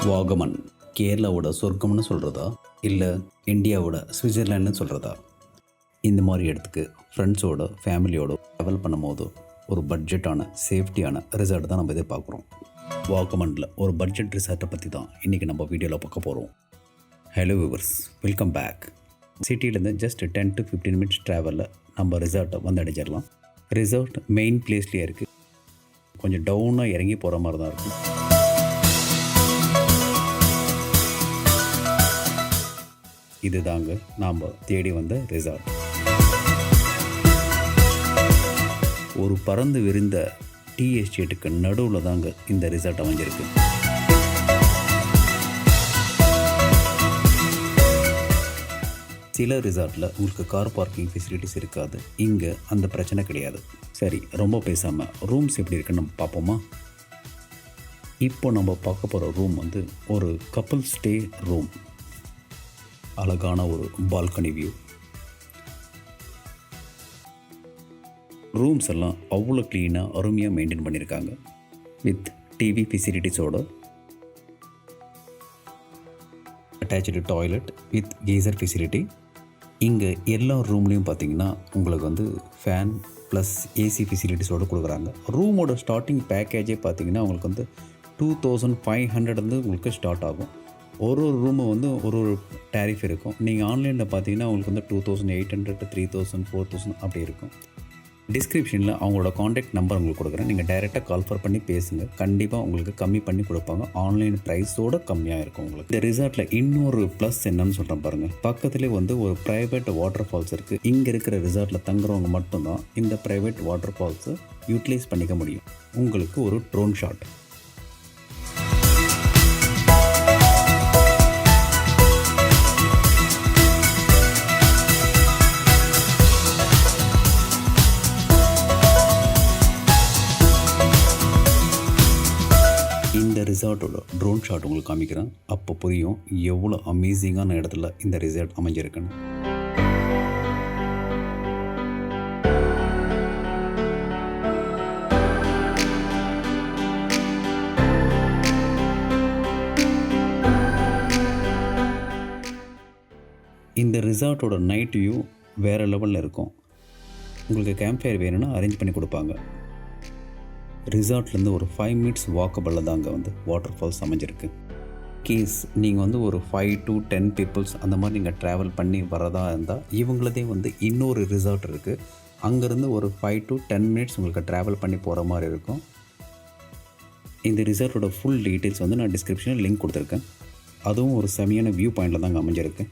வாகமன் கேரளாவோட சொர்க்கம்னு சொல்கிறதா இல்லை இந்தியாவோட சுவிட்சர்லாண்டுன்னு சொல்கிறதா? இந்த மாதிரி இடத்துக்கு ஃப்ரெண்ட்ஸோட ஃபேமிலியோட ட்ராவல் பண்ணும்போது ஒரு பட்ஜெட்டான சேஃப்டியான ரிசார்ட் தான் நம்ம எதிர்பார்க்குறோம். வாகமனில் ஒரு பட்ஜெட் ரிசார்ட்டை பற்றி தான் இன்றைக்கி நம்ம வீடியோவில் பார்க்க போகிறோம். Hello viewers, welcome back. சிட்டிலேருந்து ஜஸ்ட் 10 to 15 மினிட்ஸ் ட்ராவலில் நம்ம ரிசார்ட்டை வந்து அடைஞ்சிடலாம். ரிசார்ட் மெயின் பிளேஸ்லேயே இருக்குது. கொஞ்சம் டவுனாக இறங்கி போகிற மாதிரி தான் இருக்கும். இது தாங்க நாம் தேடி வந்த ரிசார்ட். ஒரு பறந்து விரிந்த டீ எஸ்டேட்டுக்கு நடுவில் தாங்க இந்த ரிசார்ட் அமைஞ்சிருக்கு. சில ரிசார்ட்டில் உங்களுக்கு கார் பார்க்கிங் ஃபெசிலிட்டிஸ் இருக்காது. இங்கே அந்த பிரச்சனை கிடையாது. சரி, ரொம்ப பேசாமல் ரூம்ஸ் எப்படி இருக்குன்னு நம்ம பார்ப்போமா? இப்போ நம்ம பார்க்க போகிற ரூம் வந்து ஒரு கப்புள் ஸ்டே ரூம். அழகான ஒரு பால்கனி வியூ. ரூம்ஸ் எல்லாம் அவ்வளோ க்ளீனாக அருமையாக மெயின்டைன் பண்ணியிருக்காங்க. வித் டிவி ஃபெசிலிட்டிஸோட attach toilet with geyser facility. இங்கே எல்லா ரூம்லேயும் பார்த்தீங்கன்னா உங்களுக்கு வந்து ஃபேன் ப்ளஸ் ஏசி ஃபெசிலிட்டிஸோடு கொடுக்குறாங்க. ரூமோட ஸ்டார்டிங் பேக்கேஜே பார்த்தீங்கன்னா உங்களுக்கு வந்து 2500 உங்களுக்கு ஸ்டார்ட் ஆகும். ஒரு ரூமு வந்து ஒரு டேரிஃப் இருக்கும். நீங்கள் ஆன்லைனில் பார்த்தீங்கன்னா உங்களுக்கு வந்து 2800 to 3000 4000 அப்படி இருக்கும். டிஸ்கிரிப்ஷனில் அவங்களோட காண்டாக்ட் நம்பர் உங்களுக்கு கொடுக்குறேன். நீங்கள் டைரெக்டாக கால் பண்ணி பேசுங்க. கண்டிப்பாக உங்களுக்கு கம்மி பண்ணி கொடுப்பாங்க. ஆன்லைன் ப்ரைஸோடு கம்மியாக இருக்கும் உங்களுக்கு. இந்த ரிசார்ட்டில் இன்னொரு ப்ளஸ் என்னன்னு சொல்கிறேன் பாருங்கள். பக்கத்துலேயே வந்து ஒரு ப்ரைவேட் வாட்டர் ஃபால்ஸ் இருக்குது. இங்கே இருக்கிற ரிசார்ட்டில் தங்குறவங்க மட்டும்தான் இந்த ப்ரைவேட் வாட்டர் ஃபால்ஸை யூட்டிலைஸ் பண்ணிக்க முடியும். உங்களுக்கு ஒரு ட்ரோன் ஷாட். இந்த ரிசார்ட்டோட ட்ரோன் ஷாட் உங்களுக்கு காமிக்கிறேன். அப்போ புரியும் எவ்வளோ அமேசிங்கான இடத்துல இந்த ரிசார்ட் அமைஞ்சிருக்குன்னு. இந்த ரிசார்ட்டோட நைட் வியூ வேறு லெவலில் இருக்கும். உங்களுக்கு கேம்ப் ஃபயர் வேணும்னா அரேஞ்ச் பண்ணி கொடுப்பாங்க. ரிசார்ட்லேருந்து ஒரு 5 மினிட்ஸ் வாக்கபிளில் தாங்க வந்து வாட்டர் ஃபால்ஸ் அமைஞ்சிருக்கு. கேஸ் நீங்கள் வந்து ஒரு 5 to 10 பீப்புள்ஸ் அந்த மாதிரி நீங்கள் ட்ராவல் பண்ணி வரதா இருந்தால் இவங்களதே வந்து இன்னொரு ரிசார்ட் இருக்குது. அங்கேருந்து ஒரு 5 to 10 மினிட்ஸ் உங்களுக்கு ட்ராவல் பண்ணி போகிற மாதிரி இருக்கும். இந்த ரிசார்ட்டோட ஃபுல் டீட்டெயில்ஸ் வந்து நான் டிஸ்கிரிப்ஷனில் லிங்க் கொடுத்துருக்கேன். அதுவும் ஒரு செமையான வியூ பாயிண்டில் தாங்க அமைஞ்சிருக்கு.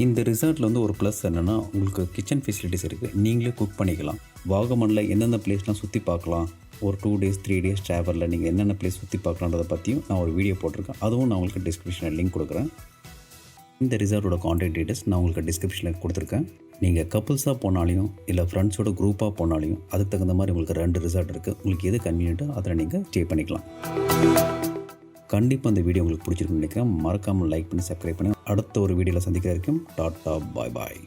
இந்த ரிசார்ட்டில் வந்து ஒரு ப்ளஸ் என்னென்னா உங்களுக்கு கிச்சன் ஃபெசிலிட்டிஸ் இருக்குது. நீங்களே குக் பண்ணிக்கலாம். வாகமனில் எந்தெந்த பிளேஸ்லாம் சுற்றி பார்க்கலாம், ஒரு 2 days 3 days ட்ராவலில் நீங்கள் என்னென்ன பிளேஸ் சுற்றி பார்க்கலான்றதை பற்றியும் நான் ஒரு வீடியோ போட்டிருக்கேன். அதுவும் நான் உங்களுக்கு டிஸ்கிரிப்ஷனில் லிங்க் கொடுக்குறேன். இந்த ரிசார்ட்டோட கான்டாக்ட் டீட்டெயில்ஸ் நான் உங்களுக்கு டிஸ்கிரிப்ஷனில் கொடுத்துருக்கேன். நீங்கள் கப்புள்ஸாக போனாலையும் இல்லை ஃப்ரெண்ட்ஸோட குரூப்பாக போனாலையும் அதுக்கு தகுந்த மாதிரி உங்களுக்கு 2 ரிசார்ட் இருக்குது. உங்களுக்கு எது கன்வீனியன்ட்டோ அதில் நீங்கள் ஸ்டே பண்ணிக்கலாம். கண்டிப்பாக அந்த வீடியோ உங்களுக்கு பிடிச்சிருக்குன்னு நினைக்கிறேன். மறக்காமல் லைக் பண்ணி சப்ஸ்கிரைப் பண்ணி அடுத்த ஒரு வீடியோவில் சந்திக்கிற வரைக்கும் டாட்டா பாய் பாய்.